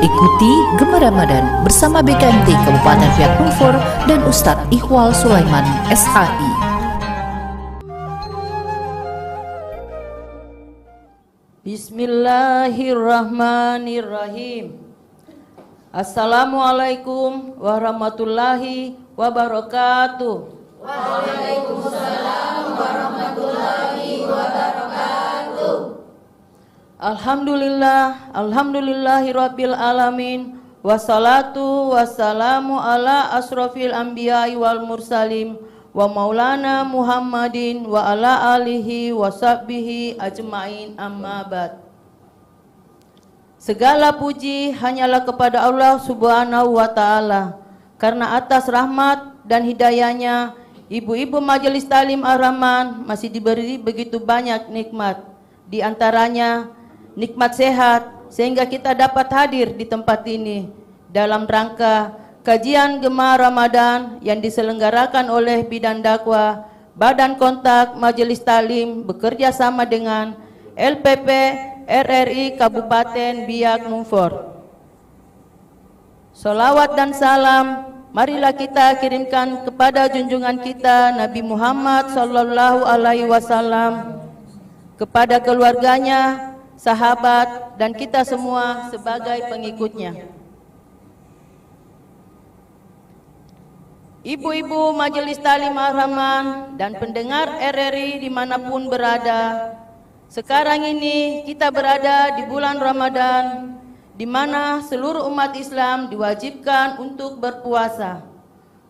Ikuti Gema Ramadan bersama BKMT Kabupaten Biak Numfor dan Ustadz Ikhwal Sulaiman SHI. Bismillahirrahmanirrahim. Assalamualaikum warahmatullahi wabarakatuh. Waalaikumsalam warahmatullahi wabarakatuh. Alhamdulillahirabbil alamin. Wassalatu wassalamu ala asrofil anbiya'i wal mursalin wa maulana Muhammadin wa ala alihi wa sahbihi ajma'in, amma ba'd. Segala puji hanyalah kepada Allah Subhanahu wa ta'ala, karena atas rahmat dan hidayahnya ibu-ibu Majelis Talim Ar-Rahman masih diberi begitu banyak nikmat. Di antaranya nikmat sehat, sehingga kita dapat hadir di tempat ini dalam rangka kajian Gema Ramadan yang diselenggarakan oleh Bidan Dakwah Badan Kontak Majelis Talim bekerja sama dengan LPP RRI Kabupaten Biak Numfor. Salawat dan salam marilah kita kirimkan kepada junjungan kita Nabi Muhammad sallallahu alaihi wasallam, kepada keluarganya, sahabat, dan kita semua sebagai pengikutnya. Ibu-ibu Majelis Talim Ar-Rahman dan pendengar RRI dimanapun berada, sekarang ini kita berada di bulan Ramadan, di mana seluruh umat Islam diwajibkan untuk berpuasa.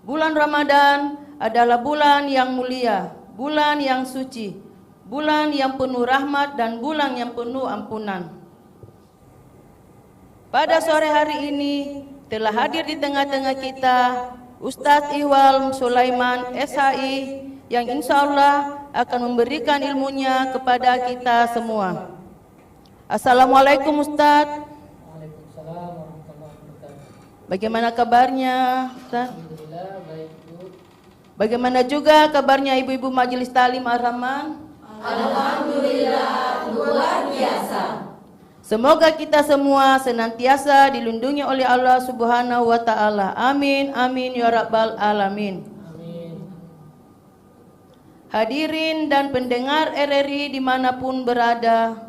Bulan Ramadan adalah bulan yang mulia, bulan yang suci, bulan yang penuh rahmat, dan bulan yang penuh ampunan. Pada sore hari ini telah hadir di tengah-tengah kita Ustadz Ikhwal Sulaiman SHI yang insya Allah akan memberikan ilmunya kepada kita semua. Assalamualaikum Ustadz. Waalaikumsalam warahmatullahi wabarakatuh. Bagaimana kabarnya Ustadz? Alhamdulillah baik Bu. Bagaimana juga kabarnya ibu-ibu Majelis Talim Ar-Rahman? Alhamdulillah luar biasa. Semoga kita semua senantiasa dilindungi oleh Allah Subhanahu wa ta'ala. Amin, amin, ya rabbal alamin. Amin. Hadirin dan pendengar RRI dimanapun berada,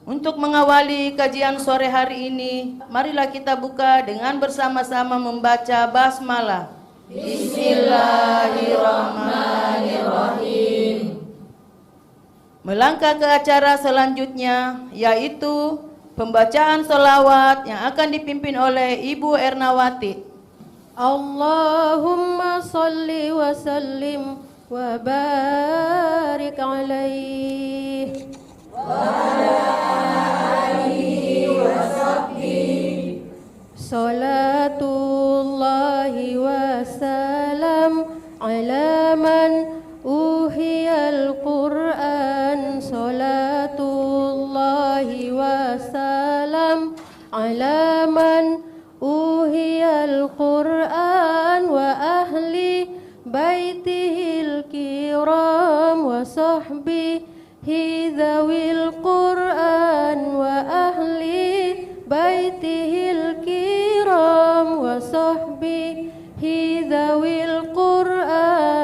untuk mengawali kajian sore hari ini, marilah kita buka dengan bersama-sama membaca basmalah. Bismillahirrahmanirrahim. Melangkah ke acara selanjutnya, yaitu pembacaan sholawat yang akan dipimpin oleh Ibu Ernawati. Allahumma salli wa sallim wa barik alaihi wa ala alihi wa sahbihi. Salatullahi wa salam ala man uhiyal Qur'an. Salatullahi wa salam ala man uhiyal Qur'an wa ahli baitihil kiram wa sahbihi dhawil Qur'an wa ahli baitihil kiram wa sahbihi dhawil Qur'an.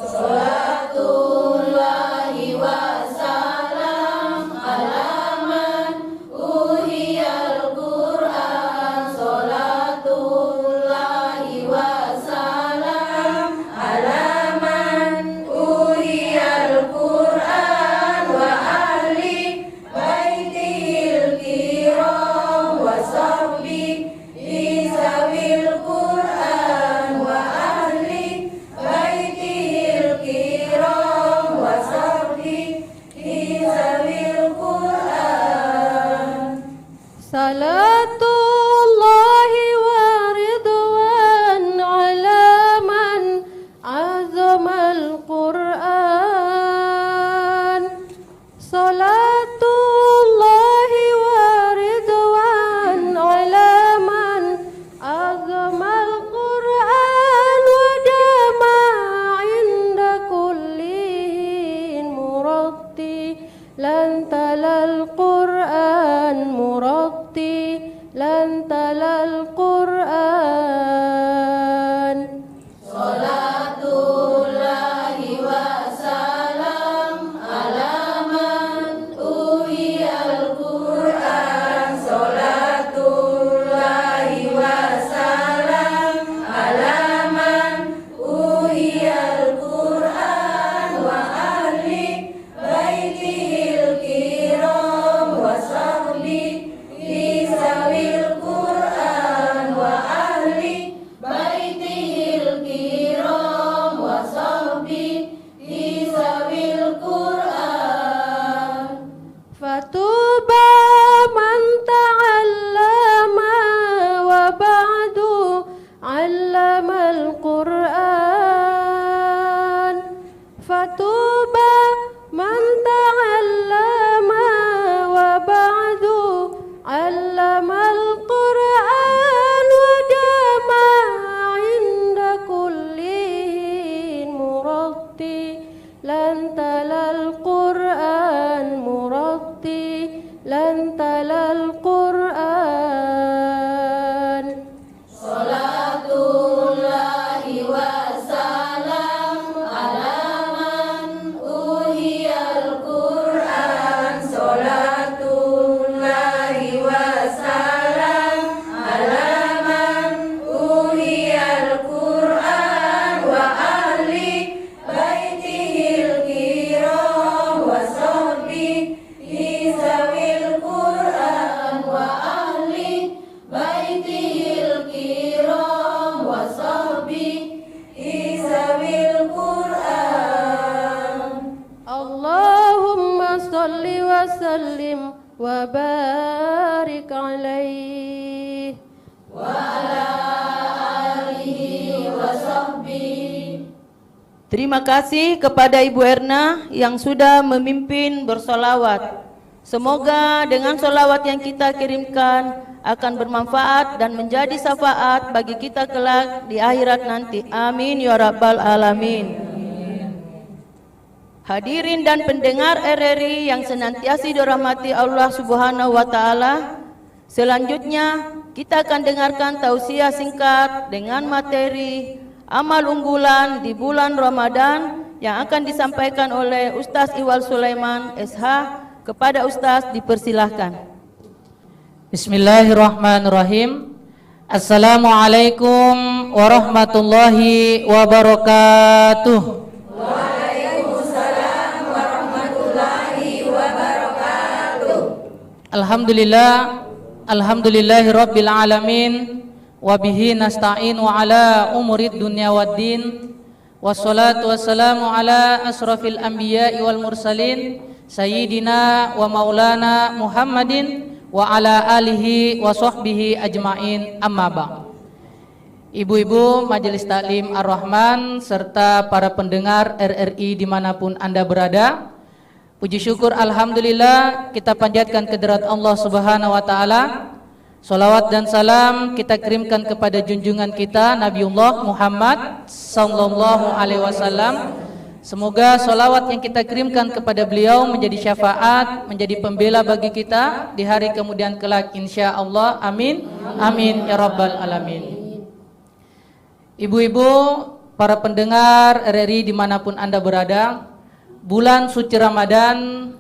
Salatullahi wa salam ala man uhiyal Qur'an. Salatullahi wa salam ala man uhiyal Qur'an wa ahli baitihil kiram wa sahbihi zawil Qur'an wa ahli baitihil kiram wa sahbihi zawil Qur'an. Salatullahi wa ridwan ala man azamal Qur'an. Salatullahi wa ridwan ala man azamal Qur'an wa jama'a inda kullihin muratti lan talal Qur'an muratti مرتي لن تلا القرآن Salatullahi wa salam ala man uhiyal Qur'an. Salatullahi wa salam ala man uhiyal Qur'an wa ahli baitihil kiram wa sahbi isawil Qur'an wa ahli baitihil kiram wa sahbi isawil Qur'an. فتوبى من تعلم وبعد علم القرآن فتوبى من تعلم وبعد علم القرآن وجمع عند كل مرتي لن تلا القرآن مرتي لن تلا القرآن Salatullahi wa salam ala man uhiyal Qur'an. Salatullahi wa salam ala man uhiyal Qur'an wa ahli baitihil kiram wa sahbi isawil Qur'an wa ahli baitihil kiram wa sahbi isawil Qur'an. اللهم صل وسلم وبارك عليه Terima kasih kepada Ibu Erna yang sudah memimpin bersolawat. Semoga dengan solawat yang kita kirimkan akan bermanfaat dan menjadi syafaat bagi kita kelak di akhirat nanti. Amin ya rabbal alamin. Hadirin dan pendengar RRI yang senantiasa dirahmati Allah Subhanahu wa taala. Selanjutnya kita akan dengarkan tausiah singkat dengan materi amal unggulan di bulan Ramadan yang akan disampaikan oleh Ustaz Ihwal Sulaiman SH. Kepada Ustaz dipersilahkan. Bismillahirrahmanirrahim. Assalamualaikum warahmatullahi wabarakatuh. Waalaikumsalam warahmatullahi wabarakatuh. Alhamdulillahi rabbil alamin. Wabihi nasta'inu ala umurid dunya waddin. Wassalatu wassalamu ala asrafil anbiya'i wal mursalin Sayyidina wa maulana Muhammadin wa ala alihi wa sahbihi ajma'in, amma ba'd. Ibu-ibu Majelis Taklim Ar-Rahman serta para pendengar RRI dimanapun Anda berada, puji syukur alhamdulillah kita panjatkan kehadirat Allah Subhanahu wa taala. Salawat dan salam kita kirimkan kepada junjungan kita Nabiullah Muhammad sallallahu alaihi wasallam. Semoga salawat yang kita kirimkan kepada beliau menjadi syafaat, menjadi pembela bagi kita di hari kemudian kelak insyaallah. Amin. Amin ya rabbal alamin. Ibu-ibu, para pendengar RRI dimanapun Anda berada, bulan suci Ramadan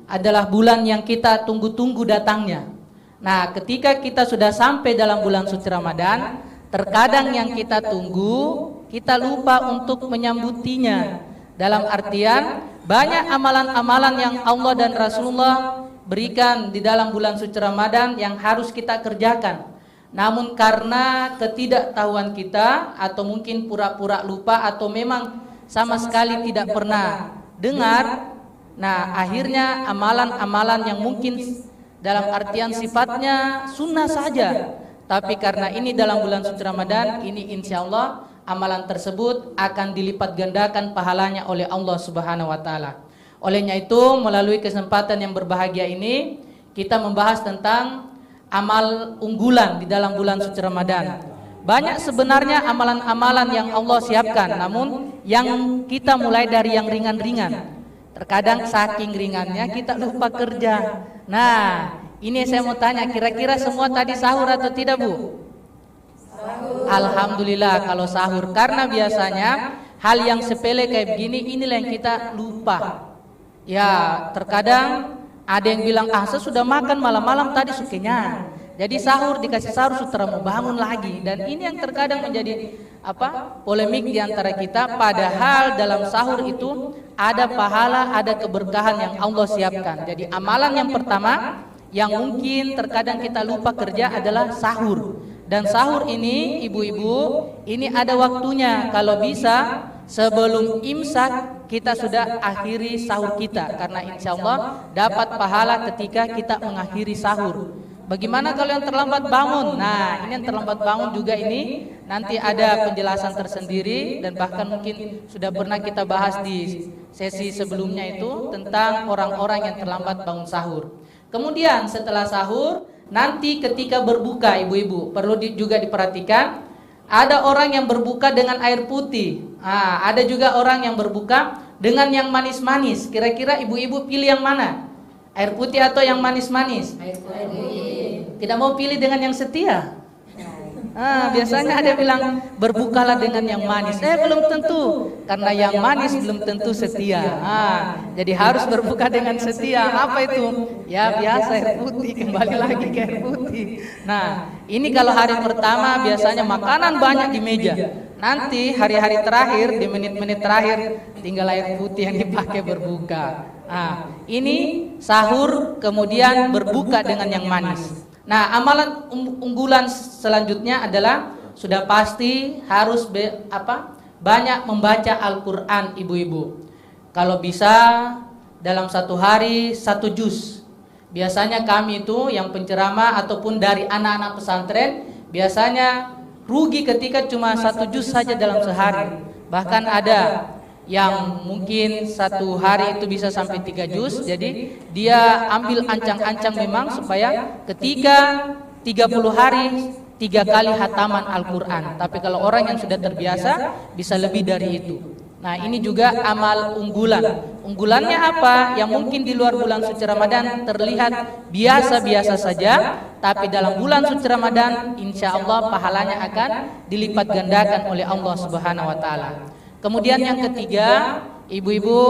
adalah bulan yang kita tunggu-tunggu datangnya. Nah, ketika kita sudah sampai dalam bulan suci Ramadan, terkadang yang kita tunggu, kita lupa untuk menyambutinya. Dalam artian, banyak amalan-amalan yang Allah dan Rasulullah berikan di dalam bulan suci Ramadan yang harus kita kerjakan. Namun karena ketidaktahuan kita, atau mungkin pura-pura lupa, atau memang sama sekali tidak pernah dengar, nah akhirnya amalan-amalan yang mungkin dalam artian sifatnya sunnah saja, tapi karena ini dalam bulan suci Ramadan, ini insya Allah amalan tersebut akan dilipat gandakan pahalanya oleh Allah Subhanahu wa taala. Olehnya itu, melalui kesempatan yang berbahagia ini, kita membahas tentang amal unggulan di dalam bulan suci Ramadan. Banyak sebenarnya amalan-amalan yang Allah siapkan, namun yang kita mulai dari yang ringan-ringan. Terkadang saking ringannya kita lupa kerja. Nah, ini saya mau tanya, kira-kira semua tadi sahur atau tidak, Bu? Alhamdulillah kalau sahur, karena biasanya hal yang sepele kayak begini inilah yang kita lupa. Ya, terkadang ada yang bilang, saya sudah makan malam-malam tadi sukanya. Jadi sahur, dikasih sahur sudah mau bangun lagi. Dan ini yang terkadang menjadi polemik di antara kita. Padahal dalam sahur itu ada pahala, ada keberkahan yang Allah siapkan. Jadi amalan yang pertama yang mungkin terkadang kita lupa kerja adalah sahur. Dan sahur ini, ibu-ibu, ini ada waktunya. Kalau bisa sebelum imsak kita sudah akhiri sahur kita, karena insya Allah dapat pahala ketika kita mengakhiri sahur. Bagaimana kalau yang terlambat bangun? Nah, ini yang terlambat bangun juga ini nanti ada penjelasan tersendiri, dan bahkan mungkin sudah pernah kita bahas di sesi sebelumnya itu tentang orang-orang yang terlambat bangun sahur. Kemudian setelah sahur, nanti ketika berbuka, ibu-ibu perlu juga diperhatikan, ada orang yang berbuka dengan air putih. Ada juga orang yang berbuka dengan yang manis-manis. Kira-kira ibu-ibu pilih yang mana? Air putih atau yang manis-manis? Air putih. Tidak mau pilih dengan yang setia? Biasanya ada bilang berbukalah dengan yang manis. Belum tentu, karena yang manis belum tentu setia. Jadi harus berbuka dengan setia. Apa itu? Ya biasa air putih, kembali lagi ke air putih. Nah, ini kalau hari pertama biasanya makanan banyak di meja. Nanti hari-hari terakhir, di menit-menit terakhir, tinggal air putih yang dipakai berbuka. Ini sahur kemudian berbuka dengan yang manis. Nah, amalan unggulan selanjutnya adalah sudah pasti harus banyak membaca Al-Quran, ibu-ibu. Kalau bisa dalam satu hari 1 juz. Biasanya kami itu yang penceramah ataupun dari anak-anak pesantren biasanya rugi ketika cuma 1 juz saja dalam sehari. Bahkan ada yang mungkin satu hari itu bisa sampai 3 juz. Jadi dia ambil ancang-ancang memang supaya ketika 30 hari 3 kali hataman Al-Quran. Tapi kalau orang yang sudah terbiasa bisa lebih dari itu. Nah, ini juga amal unggulan. Unggulannya apa? Yang mungkin di luar bulan suci Ramadan terlihat biasa-biasa saja, tapi dalam bulan suci Ramadan insya Allah pahalanya akan dilipat gandakan oleh Allah Subhanahu wa Ta'ala. Kemudian yang ketiga, ibu-ibu,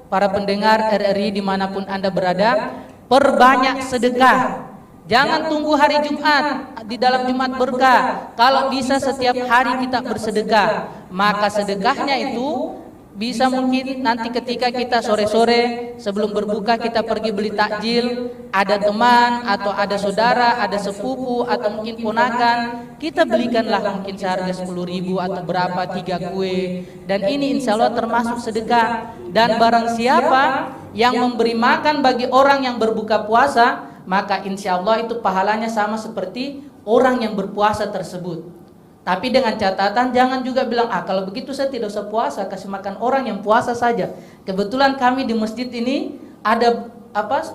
para pendengar RRI dimanapun Anda berada, perbanyak sedekah. Jangan tunggu hari Jumat, di dalam Jumat berkah. Kalau bisa setiap hari kita bersedekah, maka sedekahnya itu bisa mungkin nanti ketika kita sore-sore sebelum berbuka kita pergi beli takjil, ada teman atau ada saudara, ada sepupu atau mungkin ponakan, kita belikanlah mungkin seharga 10.000 atau berapa 3 kue, dan ini insya Allah termasuk sedekah. Dan barang siapa yang memberi makan bagi orang yang berbuka puasa, maka insya Allah itu pahalanya sama seperti orang yang berpuasa tersebut. Tapi dengan catatan jangan juga bilang, kalau begitu saya tidak usah puasa, kasih makan orang yang puasa saja. Kebetulan kami di masjid ini ada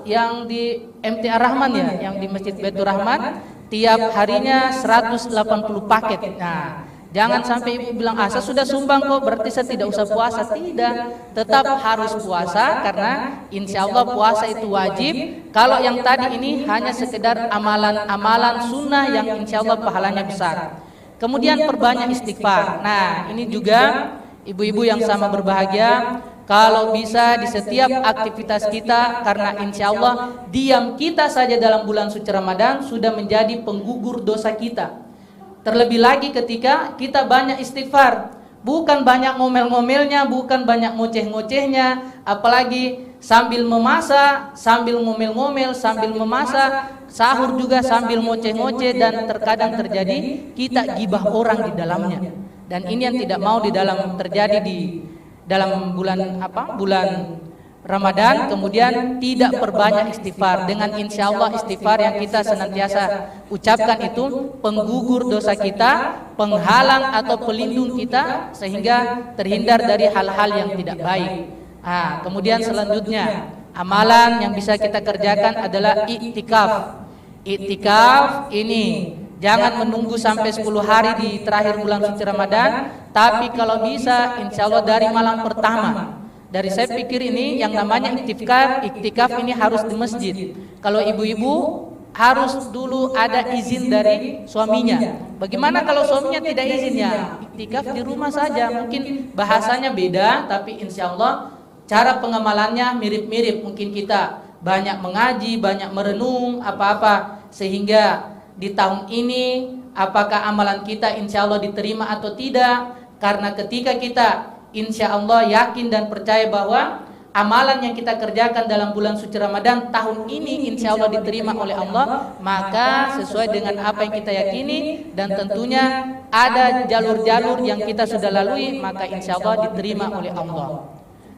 yang di MTA Rahman ya, yang di Masjid Baitur Rahman tiap harinya 180 paket. Nah, jangan sampai ibu bilang, saya sudah sumbang kok, berarti saya tidak usah puasa. Tidak, tetap harus puasa, karena insya Allah puasa itu wajib. Kalau yang tadi ini hanya sekedar amalan-amalan sunnah yang insya Allah pahalanya besar. Kemudian perbanyak istighfar. Nah, ini juga ibu-ibu yang sama berbahagia, kalau bisa di setiap aktivitas kita, karena insya Allah diam kita saja dalam bulan suci Ramadan sudah menjadi penggugur dosa kita. Terlebih lagi ketika kita banyak istighfar, bukan banyak ngomel-ngomelnya, bukan banyak ngoceh-ngocehnya, apalagi sambil memasak, sambil ngomel-ngomel, sambil memasak, sahur juga sambil ngoceh-ngoceh, dan terkadang terjadi kita gibah orang di dalamnya. Dan ini yang tidak mau terjadi di dalam bulan Ramadan. Kemudian tidak perbanyak istighfar. Dengan insya Allah istighfar yang kita senantiasa ucapkan itu penggugur dosa kita, penghalang atau pelindung kita sehingga terhindar dari hal-hal yang tidak baik. Kemudian selanjutnya amalan yang bisa kita kerjakan adalah iktikaf. Iktikaf ini jangan menunggu sampai 10 hari di terakhir bulan suci Ramadan, tapi kalau bisa insya Allah dari malam pertama. Dari saya pikir ini yang namanya iktikaf ini harus di masjid. Kalau ibu-ibu harus dulu ada izin dari suaminya. Bagaimana kalau suaminya tidak izin? Ya iktikaf di rumah saja. Mungkin bahasanya beda, tapi insya Allah cara pengamalannya mirip-mirip. Mungkin kita banyak mengaji, banyak merenung apa-apa, sehingga di tahun ini apakah amalan kita insya Allah diterima atau tidak. Karena ketika kita insya Allah yakin dan percaya bahwa amalan yang kita kerjakan dalam bulan suci Ramadan tahun ini insya Allah diterima oleh Allah, maka sesuai dengan apa yang kita yakini dan tentunya ada jalur-jalur yang kita sudah lalui, maka insya Allah diterima oleh Allah.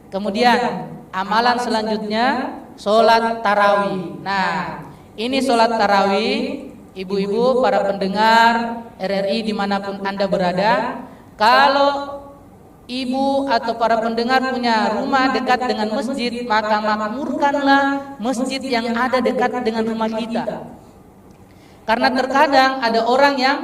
Kemudian amalan selanjutnya sholat tarawih. Nah, ini sholat tarawih, ibu-ibu, para pendengar RRI dimanapun Anda berada, kalau ibu atau para pendengar punya rumah dekat dengan masjid, maka makmurkanlah masjid yang ada dekat dengan rumah kita. Karena terkadang ada orang yang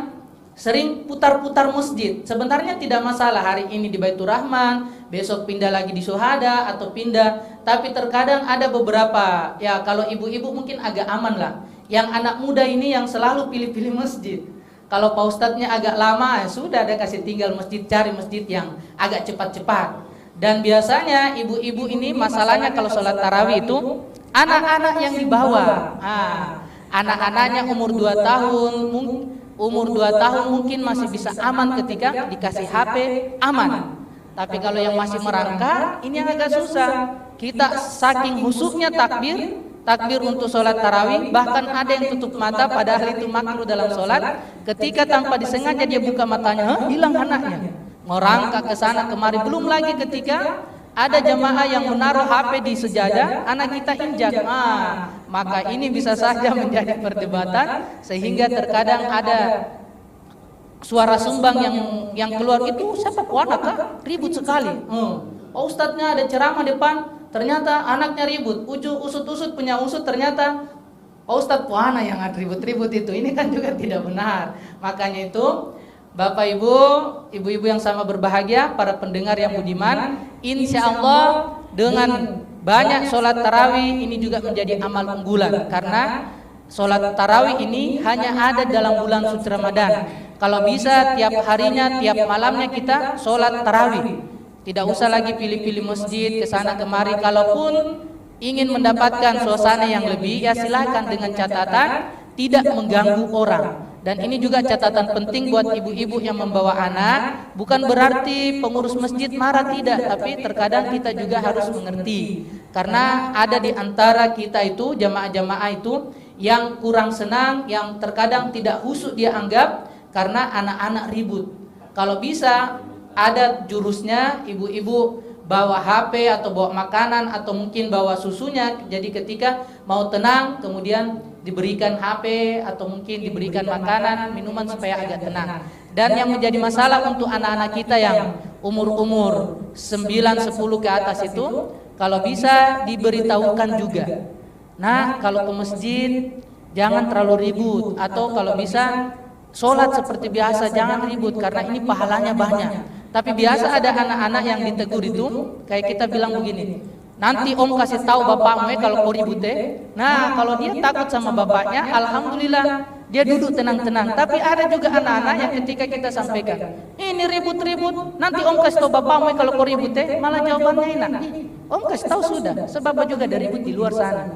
sering putar-putar masjid. Sebenarnya tidak masalah, hari ini di Baitur Rahman, besok pindah lagi di Syuhada atau pindah. Tapi terkadang ada beberapa, ya kalau ibu-ibu mungkin agak aman lah, yang anak muda ini yang selalu pilih-pilih masjid. Kalau Pak Ustadznya agak lama, ya sudah ada kasih tinggal masjid, cari masjid yang agak cepat-cepat. Dan biasanya ibu-ibu ini masalahnya kalau sholat tarawih itu anak-anak yang dibawa. Anak-anaknya umur 2 tahun, umur 2 tahun mungkin masih bisa aman ketika dikasih HP, aman. Tapi kalau yang masih merangkak, ini yang agak susah. Kita saking khusyuknya takbir untuk sholat tarawih, bahkan ada yang tutup mata padahal itu makruh dalam sholat. Ketika tanpa disengaja dia buka matanya, hilang anaknya, merangkak ke sana kemari. Belum lagi ketika ada jamaah yang menaruh HP di sejadah, anak kita injak, maka ini bisa saja menjadi perdebatan, sehingga terkadang ada suara sumbang yang keluar itu siapa anak kah? Ribut sekali. Pak Ustadznya ada ceramah depan, ternyata anaknya ribut, usut-usut punya usut, ternyata Pak Ustadz puana yang ribut-ribut itu. Ini kan juga tidak benar. Makanya itu Bapak Ibu, ibu-ibu yang sama berbahagia, para pendengar yang budiman, insya Allah dengan banyak sholat tarawih ini juga menjadi amal unggulan. Karena sholat tarawih ini hanya ada dalam bulan suci Ramadan. Kalau bisa tiap harinya, tiap malamnya kita sholat tarawih. Tidak usah lagi pilih-pilih masjid ke sana kemari. Kalaupun ingin mendapatkan suasana yang lebih, ya silakan dengan catatan tidak mengganggu orang. Dan ini juga catatan penting buat ibu-ibu yang membawa anak. Bukan berarti pengurus masjid marah, tidak. Tapi terkadang kita juga harus mengerti. Karena ada di antara kita itu, jamaah-jamaah itu yang kurang senang, yang terkadang tidak khusyuk dia anggap karena anak-anak ribut. Kalau bisa ada jurusnya, ibu-ibu bawa HP atau bawa makanan atau mungkin bawa susunya. Jadi ketika mau tenang kemudian diberikan HP atau mungkin diberikan makanan, minuman supaya agak tenang. Dan yang menjadi masalah untuk anak-anak kita yang umur-umur 9-10 ke atas itu, kalau bisa diberitahukan juga. Nah, kalau ke masjid jangan terlalu ribut, atau kalau bisa sholat seperti biasa, jangan ribut karena ini pahalanya banyak. Tapi biasa ada anak-anak yang ditegur itu, kayak kita bilang begini, nanti om kasih tahu bapakmu kalau kau ribut Nah, kalau dia takut sama bapaknya, alhamdulillah dia duduk tenang-tenang. Tapi ada juga anak-anak yang ketika kita sampaikan, ini ribut-ribut, nanti om kasih tahu bapakmu kalau kau ribut malah jawabannya enak. Om kasih tahu sudah, sebab juga ada ribut di luar sana.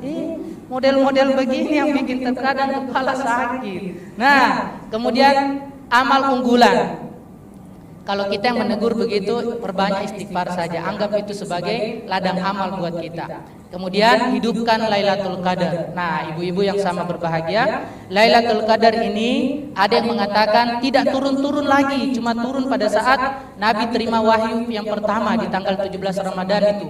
Model-model begini yang bikin terkadang kepala sakit. Nah, kemudian amal unggulan. Kalau kita yang menegur begitu, perbanyak istighfar saja. Anggap itu sebagai ladang amal buat kita. Kemudian hidupkan Lailatul Qadar. Nah, ibu-ibu yang sama berbahagia, Lailatul Qadar ini ada yang mengatakan tidak turun-turun lagi, cuma turun pada saat Nabi terima wahyu yang pertama di tanggal 17 Ramadan itu.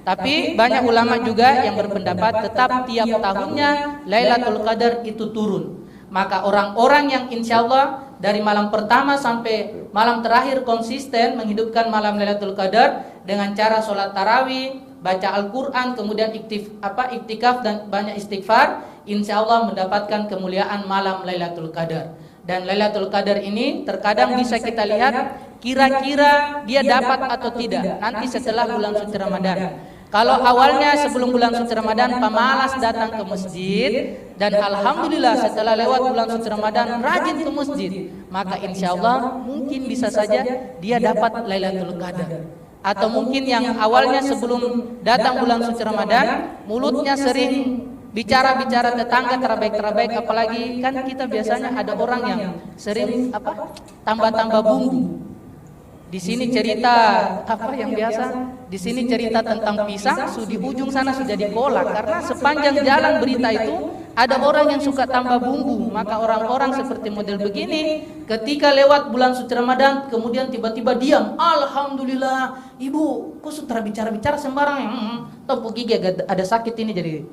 Tapi banyak ulama juga yang berpendapat tetap tiap tahunnya Lailatul Qadar itu turun. Maka orang-orang yang insya Allah dari malam pertama sampai malam terakhir konsisten menghidupkan malam Lailatul Qadar dengan cara sholat tarawih, baca Al-Quran, kemudian iktikaf dan banyak istighfar, insya Allah mendapatkan kemuliaan malam Lailatul Qadar. Dan Lailatul Qadar ini terkadang bisa kita lihat kira-kira dia dapat atau tidak nanti setelah bulan suci Ramadan. Kalau awalnya sebelum bulan suci Ramadan pemalas datang ke masjid, dan alhamdulillah setelah lewat bulan suci Ramadan rajin ke masjid, maka insya Allah mungkin bisa saja dia dapat Lailatul Qadar. Atau mungkin yang awalnya sebelum datang bulan suci Ramadan mulutnya sering bicara-bicara tetangga terbaik-terbaik, apalagi kan kita biasanya ada orang yang sering tambah-tambah bumbu. Di sini cerita yang biasa, di sini cerita tentang pisang, di ujung sana sudah dikolak, karena sepanjang jalan berita itu ada orang yang suka tambah bumbu. Maka orang-orang seperti model begini ketika lewat bulan suci Ramadan kemudian tiba-tiba diam, alhamdulillah, ibu kok sutra bicara-bicara sembarang, tepuk gigi ada sakit ini, jadi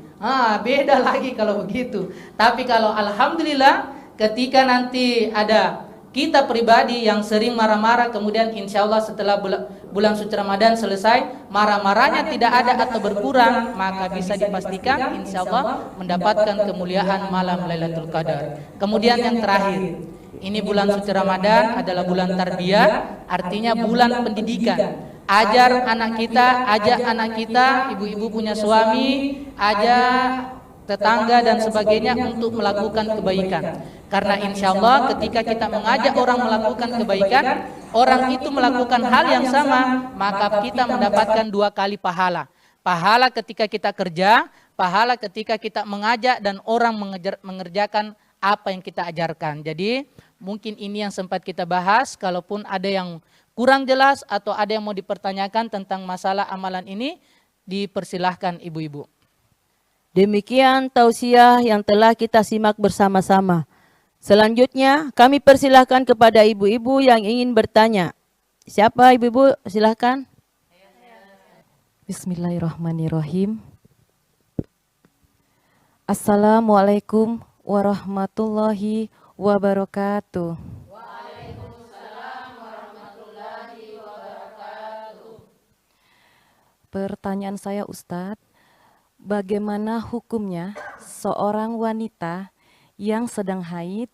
beda lagi kalau begitu. Tapi kalau alhamdulillah ketika nanti ada kita pribadi yang sering marah-marah, kemudian insya Allah setelah bulan suci Ramadan selesai, marah-marahnya tidak ada atau berkurang, maka bisa dipastikan insya Allah mendapatkan kemuliaan malam Lailatul Qadar. Kemudian yang terakhir, ini bulan suci Ramadan adalah bulan tarbiyah, artinya bulan pendidikan. Ajar anak kita, ajak anak kita, ibu-ibu punya suami, ajak tetangga dan sebagainya untuk melakukan kebaikan. Karena insya Allah ketika kita mengajak orang melakukan kebaikan, orang itu melakukan hal yang sama, maka kita mendapatkan 2 kali pahala. Pahala ketika kita kerja, pahala ketika kita mengajak dan orang mengerjakan apa yang kita ajarkan. Jadi mungkin ini yang sempat kita bahas. Kalaupun ada yang kurang jelas atau ada yang mau dipertanyakan tentang masalah amalan ini, dipersilahkan ibu-ibu. Demikian tausiah yang telah kita simak bersama-sama. Selanjutnya kami persilahkan kepada ibu-ibu yang ingin bertanya. Siapa ibu-ibu? Silahkan. Bismillahirrahmanirrahim. Assalamualaikum warahmatullahi wabarakatuh. Waalaikumsalam warahmatullahi wabarakatuh. Pertanyaan saya Ustadz, bagaimana hukumnya seorang wanita yang sedang haid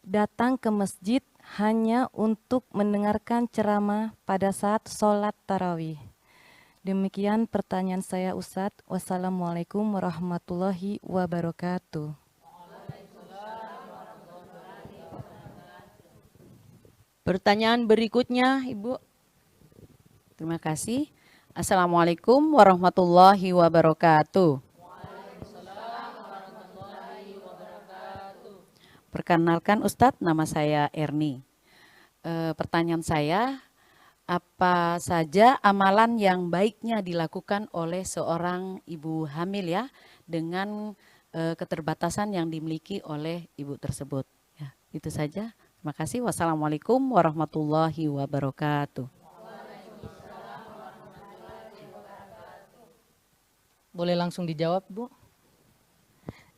datang ke masjid hanya untuk mendengarkan ceramah pada saat sholat tarawih? Demikian pertanyaan saya Ustadz. Wassalamualaikum warahmatullahi wabarakatuh. Pertanyaan berikutnya, Ibu. Terima kasih. Assalamualaikum warahmatullahi wabarakatuh. Perkenalkan Ustadz, nama saya Erni. Pertanyaan saya, apa saja amalan yang baiknya dilakukan oleh seorang ibu hamil ya, dengan keterbatasan yang dimiliki oleh ibu tersebut? Ya, itu saja. Terima kasih. Wassalamualaikum warahmatullahi wabarakatuh. Boleh langsung dijawab, Bu?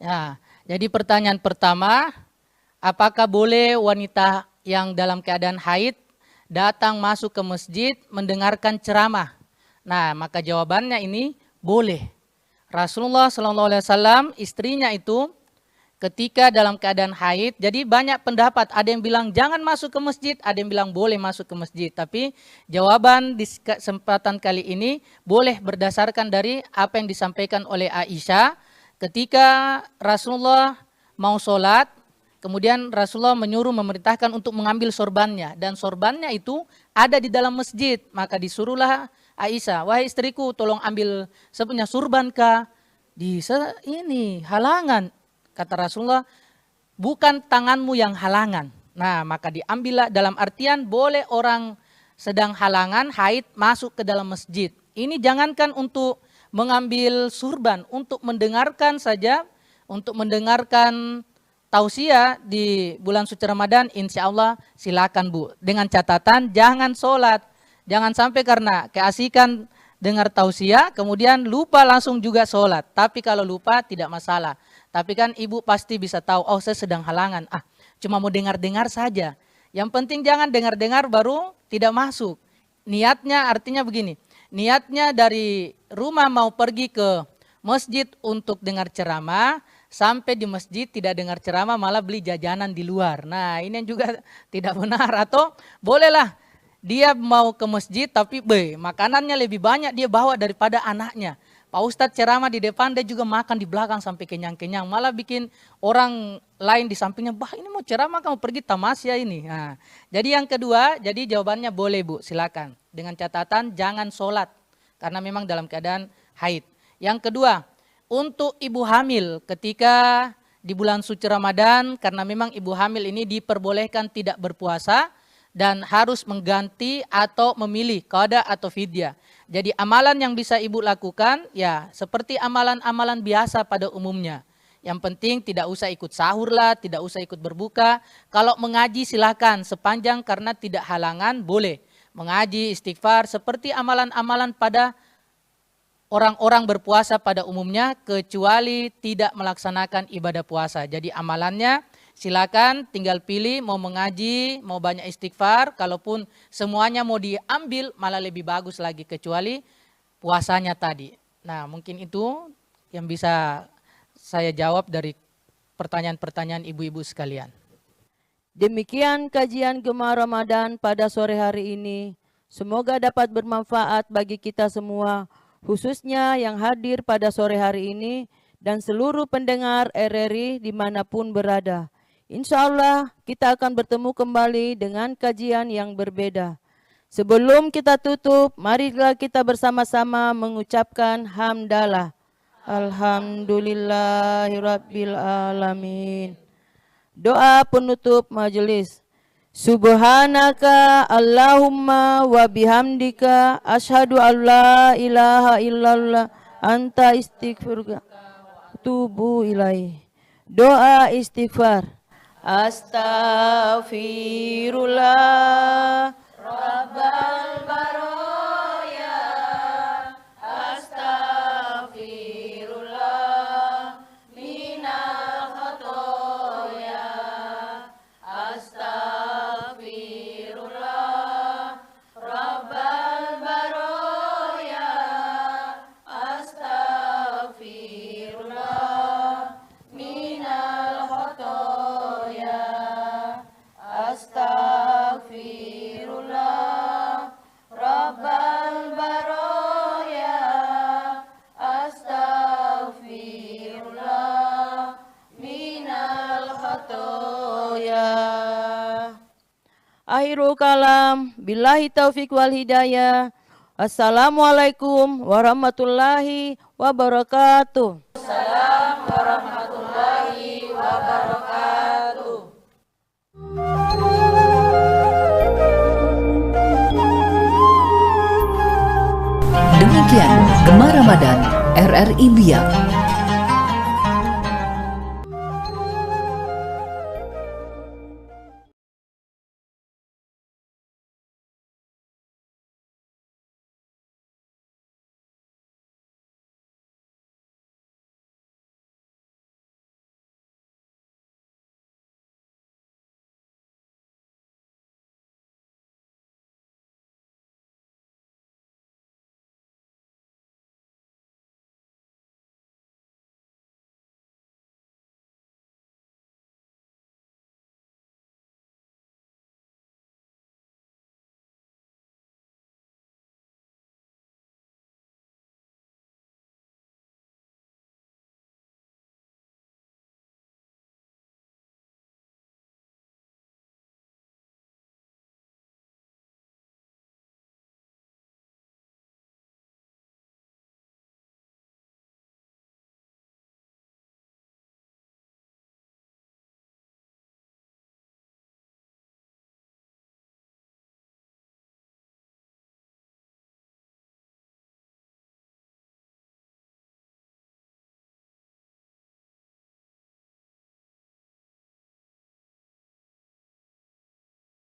Ya, jadi pertanyaan pertama, apakah boleh wanita yang dalam keadaan haid datang masuk ke masjid mendengarkan ceramah? Nah, maka jawabannya ini boleh. Rasulullah SAW istrinya itu ketika dalam keadaan haid, jadi banyak pendapat, ada yang bilang jangan masuk ke masjid, ada yang bilang boleh masuk ke masjid. Tapi jawaban di kesempatan kali ini boleh berdasarkan dari apa yang disampaikan oleh Aisyah. Ketika Rasulullah mau sholat, kemudian Rasulullah memerintahkan untuk mengambil sorbannya, dan sorbannya itu ada di dalam masjid. Maka disuruhlah Aisyah, wahai istriku, tolong ambil sepunya surban kah? Ini halangan. Kata Rasulullah, bukan tanganmu yang halangan. Nah, maka diambillah, dalam artian boleh orang sedang halangan haid masuk ke dalam masjid. Ini jangankan untuk mengambil surban, untuk mendengarkan saja, untuk mendengarkan tausiah di bulan suci Ramadan, insya Allah silakan Bu. Dengan catatan jangan sholat, jangan sampai karena keasikan dengar tausiah kemudian lupa langsung juga sholat. Tapi kalau lupa tidak masalah. Tapi kan ibu pasti bisa tahu, oh saya sedang halangan, cuma mau dengar-dengar saja. Yang penting jangan dengar-dengar baru tidak masuk. Niatnya artinya begini, niatnya dari rumah mau pergi ke masjid untuk dengar ceramah, sampai di masjid tidak dengar ceramah malah beli jajanan di luar. Nah ini juga tidak benar. Atau bolehlah dia mau ke masjid tapi makanannya lebih banyak dia bawa daripada anaknya. Pak Ustadz ceramah di depan, dia juga makan di belakang sampai kenyang-kenyang. Malah bikin orang lain di sampingnya, bah ini mau ceramah kamu pergi tamasya ini. Nah, jadi yang kedua, jadi jawabannya boleh Bu, silakan. Dengan catatan jangan sholat, karena memang dalam keadaan haid. Yang kedua, untuk ibu hamil ketika di bulan suci Ramadan, karena memang ibu hamil ini diperbolehkan tidak berpuasa, dan harus mengganti atau memilih qada atau fidyah. Jadi amalan yang bisa ibu lakukan ya seperti amalan-amalan biasa pada umumnya. Yang penting tidak usah ikut sahur lah, tidak usah ikut berbuka. Kalau mengaji silakan sepanjang karena tidak halangan boleh. Mengaji, istighfar seperti amalan-amalan pada orang-orang berpuasa pada umumnya kecuali tidak melaksanakan ibadah puasa. Jadi amalannya silakan tinggal pilih mau mengaji, mau banyak istighfar. Kalaupun semuanya mau diambil malah lebih bagus lagi kecuali puasanya tadi. Nah mungkin itu yang bisa saya jawab dari pertanyaan-pertanyaan ibu-ibu sekalian. Demikian kajian Gema Ramadan pada sore hari ini. Semoga dapat bermanfaat bagi kita semua, khususnya yang hadir pada sore hari ini dan seluruh pendengar RRI dimanapun berada. Insya Allah kita akan bertemu kembali dengan kajian yang berbeda. Sebelum kita tutup, marilah kita bersama-sama mengucapkan hamdalah. Alhamdulillahirabbil alamin. Doa penutup majelis. Subhanaka Allahumma wa bihamdika asyhadu an la ilaha illallah anta istighfiruka tubu ilaih. Doa istighfar. Astaghfirullah Rabbal baroya. Astaghfirullah minal khotoya. Astaghfirullah Rabbal baroya. Astaghfirullah minal khotoya. Astaghfirullah Rabbal baroya. Astaghfirullah minal khotoya. Akhirul kalam, billahi taufiq wal hidayah. Assalamualaikum warahmatullahi wabarakatuh. Assalamualaikum warahmatullahi wabarakatuh. Demikian Gema Ramadan RRI Biak.